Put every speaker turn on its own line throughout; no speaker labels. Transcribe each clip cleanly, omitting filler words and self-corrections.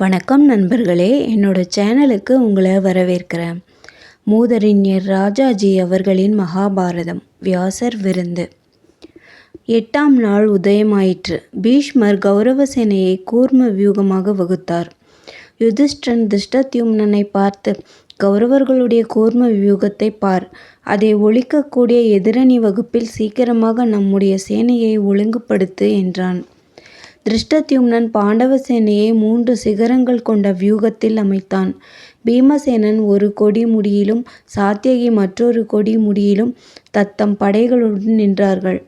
வணக்கம் நண்பர்களே, என்னோட சேனலுக்கு உங்களை வரவேற்கிறேன். மூதறிஞர் ராஜாஜி அவர்களின் மகாபாரதம் வியாசர் விருந்து. 8ஆம் நாள் உதயமாயிற்று. பீஷ்மர் கௌரவ சேனையை கூர்ம வியூகமாக வகுத்தார். யுதிஷ்டன் திருஷ்டத்யும்னனை பார்த்து, கௌரவர்களுடைய கூர்ம வியூகத்தை பார், அதை ஒழிக்கக்கூடிய எதிரணி வகுப்பில் சீக்கிரமாக நம்முடைய சேனையை ஒழுங்குபடுத்து என்றான். திருஷ்டத்யும்னன் பாண்டவ சேனையை 3 சிகரங்கள் கொண்ட வியூகத்தில் அமைத்தான். பீமசேனன் ஒரு கொடி முடியிலும் சாத்தியகி மற்றொரு கொடி முடியிலும் தத்தம் படைகளுடன் நின்றார்கள்.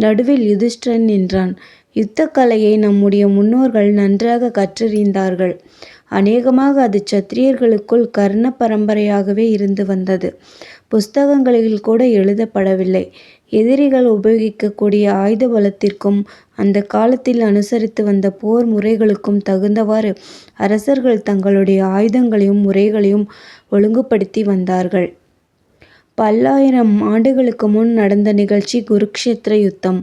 நடுவில் யுதிஷ்டன் நின்றான். யுத்த கலையை நம்முடைய முன்னோர்கள் நன்றாக கற்றறிந்தார்கள். அநேகமாக அது சத்திரியர்களுக்குள் கர்ண பரம்பரையாகவே இருந்து வந்தது. புஸ்தகங்களில் கூட எழுதப்படவில்லை. எதிரிகள் உபயோகிக்கக்கூடிய ஆயுத பலத்திற்கும் அந்த காலத்தில் அனுசரித்து வந்த போர் முறைகளுக்கும் தகுந்தவாறு அரசர்கள் தங்களுடைய ஆயுதங்களையும் முறைகளையும் ஒழுங்குபடுத்தி வந்தார்கள். பல்லாயிரம் ஆண்டுகளுக்கு முன் நடந்த நிகழ்ச்சி குருக்ஷேத்திர யுத்தம்.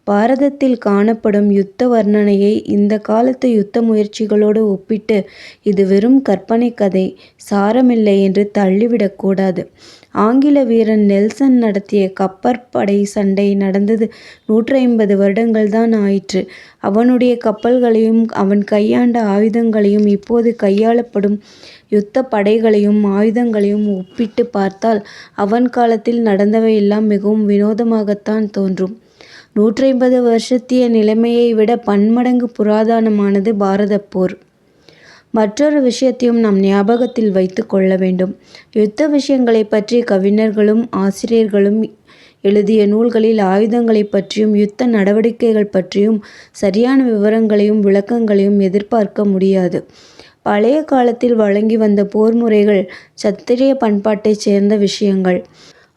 பாரதத்தில் காணப்படும் யுத்த வர்ணனையை இந்த காலத்து யுத்த முயற்சிகளோடு ஒப்பிட்டு இது வெறும் கற்பனை கதை, சாரமில்லை என்று தள்ளிவிடக்கூடாது. ஆங்கில வீரன் நெல்சன் நடத்திய கப்பற்படை சண்டை நடந்தது 150 வருடங்கள் தான் ஆயிற்று. அவனுடைய கப்பல்களையும் அவன் கையாண்ட ஆயுதங்களையும் இப்போது கையாளப்படும் யுத்த படைகளையும் ஆயுதங்களையும் ஒப்பிட்டு பார்த்தால் அவன் காலத்தில் நடந்தவையெல்லாம் மிகவும் வினோதமாகத்தான் தோன்றும். 150 வருஷத்திய நிலைமையை விட பன்மடங்கு புராதனமானது பாரத போர். மற்றொரு விஷயத்தையும் நாம் ஞாபகத்தில் வைத்து கொள்ள வேண்டும். யுத்த விஷயங்களை பற்றி கவிஞர்களும் ஆசிரியர்களும் எழுதிய நூல்களில் ஆயுதங்களை பற்றியும் யுத்த நடவடிக்கைகள் பற்றியும் சரியான விவரங்களையும் விளக்கங்களையும் எதிர்பார்க்க முடியாது. பழைய காலத்தில் வழங்கி வந்த போர் முறைகள் சத்திரிய பண்பாட்டைச் சேர்ந்த விஷயங்கள்.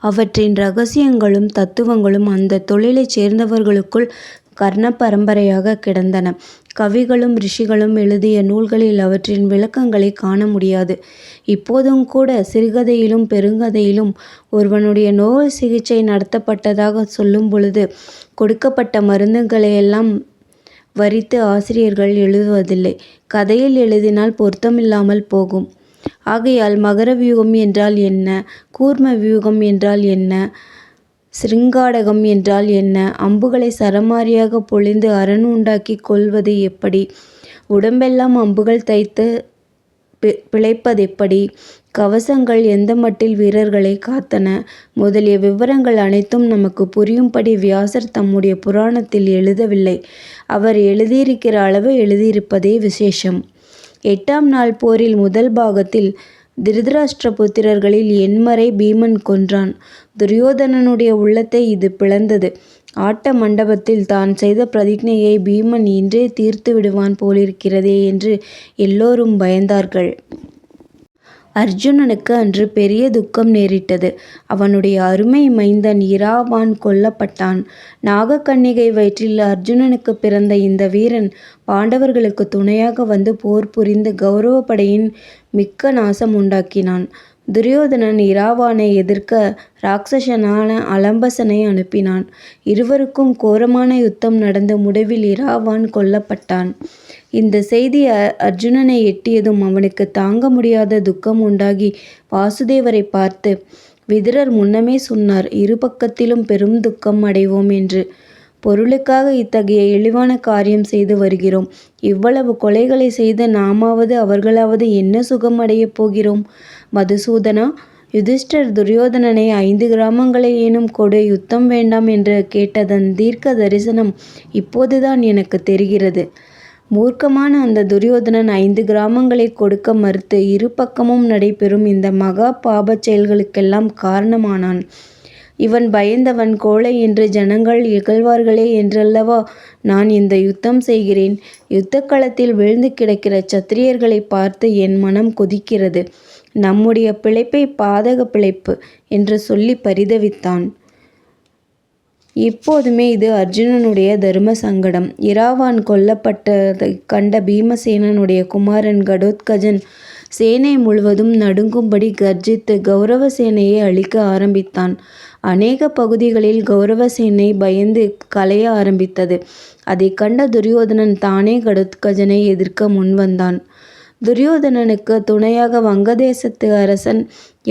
அவற்றின் இரகசியங்களும் தத்துவங்களும் அந்த தொழிலைச் சேர்ந்தவர்களுக்குள் கர்ண பரம்பரையாக கிடந்தன. கவிகளும் ரிஷிகளும் எழுதிய நூல்களில் அவற்றின் விளக்கங்களை காண முடியாது. இப்போதும் கூட சிறுகதையிலும் பெருங்கதையிலும் ஒருவனுடைய நோய் சிகிச்சை நடத்தப்பட்டதாக சொல்லும் பொழுது கொடுக்கப்பட்ட மருந்துகளையெல்லாம் வரித்து ஆசிரியர்கள் எழுதுவதில்லை. கதையில் எழுதினால் பொருத்தமில்லாமல் போகும். ஆகையால் மகர வியூகம் என்றால் என்ன, கூர்ம வியூகம் என்றால் என்ன, சிருங்காடகம் என்றால் என்ன, அம்புகளை சரமாரியாக பொழிந்து அரண் உண்டாக்கி கொள்வது எப்படி, உடம்பெல்லாம் அம்புகள் தைத்து பிழைப்பதெப்படி, கவசங்கள் எந்த மட்டில் வீரர்களை காத்தன முதலிய விவரங்கள் அனைத்தும் நமக்கு புரியும்படி வியாசர் தம்முடைய புராணத்தில் எழுதவில்லை. அவர் எழுதியிருக்கிற அளவு எழுதியிருப்பதே விசேஷம். 8ஆம் நாள் போரில் முதல் பாகத்தில் திருதராஷ்டிர புத்திரர்களில் எண்மரை பீமன் கொன்றான். துரியோதனனுடைய உள்ளத்தை இது பிளந்தது. ஆட்ட மண்டபத்தில் தான் செய்த பிரதிஜையை பீமன் இன்றே தீர்த்து விடுவான் போலிருக்கிறதே என்று எல்லோரும் பயந்தார்கள். அர்ஜுனனுக்கு அன்று பெரிய துக்கம் நேரிட்டது. அவனுடைய அருமை மைந்தன் இராவான் கொல்லப்பட்டான். நாகக்கன்னிகை வயிற்றில் அர்ஜுனனுக்கு பிறந்த இந்த வீரன் பாண்டவர்களுக்கு துணையாக வந்து போர் புரிந்து கௌரவ படையின் மிக்க நாசம் உண்டாக்கினான். துரியோதனன் இராவானை எதிர்க்க ராட்சசனான அலம்பசனை அனுப்பினான். இருவருக்கும் கோரமான யுத்தம் நடந்த முடிவில் இராவான் கொல்லப்பட்டான். இந்த செய்தி அர்ஜுனனை எட்டியதும் அவனுக்கு தாங்க முடியாத துக்கம் உண்டாகி வாசுதேவரை பார்த்து, விதுரர் முன்னமே சொன்னார், இரு பக்கத்திலும் பெரும் துக்கம் அடைவோம் என்று. பொருளுக்காக இத்தகைய இழிவான காரியம் செய்து வருகிறோம். இவ்வளவு கொலைகளை செய்த நாமாவது அவர்களாவது என்ன சுகம் அடையப் போகிறோம்? மதுசூதனா, யுதிஷ்டர் துரியோதனனை 5 கிராமங்களை ஏனும் கொடு, யுத்தம் வேண்டாம் என்று கேட்டதன் தீர்க்க தரிசனம் இப்போதுதான் எனக்கு தெரிகிறது. மூர்க்கமான அந்த துரியோதனன் 5 கிராமங்களை கொடுக்க மறுத்து இரு பக்கமும் நடைபெறும் இந்த மகா பாபச் செயல்களுக்கெல்லாம் காரணமானான். இவன் பயந்தவன், கோழை என்று ஜனங்கள் இகழ்வார்களே என்றல்லவா நான் இந்த யுத்தம் செய்கிறேன். யுத்த களத்தில் விழுந்து கிடக்கிற சத்திரியர்களை பார்த்து என் மனம் கொதிக்கிறது. நம்முடைய பிழைப்பை பாதக பிழைப்பு என்று சொல்லி பரிதவித்தான். இப்போதுமே இது அர்ஜுனனுடைய தர்ம சங்கடம். இராவான் கொல்லப்பட்டதை கண்ட பீமசேனனுடைய குமாரன் கடோத்கஜன் சேனை முழுவதும் நடுங்கும்படி கர்ஜித்து கௌரவ சேனையை அழிக்க ஆரம்பித்தான். அநேக பகுதிகளில் கௌரவ சேனை பயந்து கலைய ஆரம்பித்தது. அதை கண்ட துரியோதனன் தானே கடோத்கஜனை எதிர்க்க முன்வந்தான். துரியோதனனுக்கு துணையாக வங்கதேசத்து அரசன்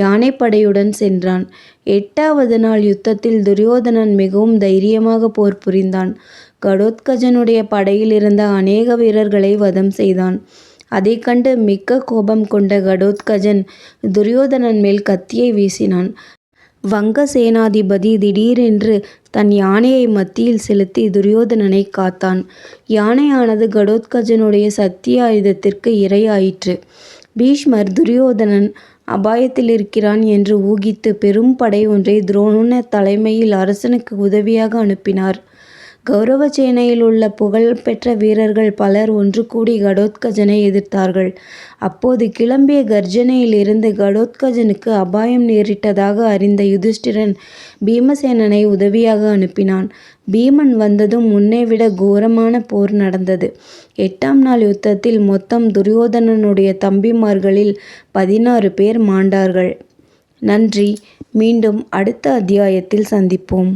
யானைப்படையுடன் சென்றான். 8வது நாள் யுத்தத்தில் துரியோதனன் மிகவும் தைரியமாக போர் புரிந்தான். கடோத்கஜனுடைய படையில் இருந்த அநேக வீரர்களை வதம் செய்தான். அதைக் கண்டு மிக்க கோபம் கொண்ட கடோத்கஜன் துரியோதனன் மேல் கத்தியை வீசினான். வங்க சேனாதிபதி திடீரென்று தன் யானையை மத்தியில் செலுத்தி துரியோதனனை காத்தான். யானையானது கடோத்கஜனுடைய சத்திய ஆயுதத்திற்கு இரையாயிற்று. பீஷ்மர் துரியோதனன் அபாயத்தில் இருக்கிறான் என்று ஊகித்து பெரும் படை ஒன்றை துரோண தலைமையில் அரசனுக்கு உதவியாக அனுப்பினார். கௌரவ சேனையில் உள்ள புகழ்பெற்ற வீரர்கள் பலர் ஒன்று கூடி கடோத்கஜனை எதிர்த்தார்கள். அப்போது கிளம்பிய கர்ஜனையிலிருந்து கடோத்கஜனுக்கு அபாயம் நேரிட்டதாக அறிந்த யுதிஷ்டிரன் பீமசேனனை உதவியாக அனுப்பினான். பீமன் வந்ததும் முன்னைவிட கோரமான போர் நடந்தது. 8ஆம் நாள் யுத்தத்தில் மொத்தம் துரியோதனனுடைய தம்பிமார்களில் 16 பேர் மாண்டார்கள். நன்றி. மீண்டும் அடுத்த அத்தியாயத்தில் சந்திப்போம்.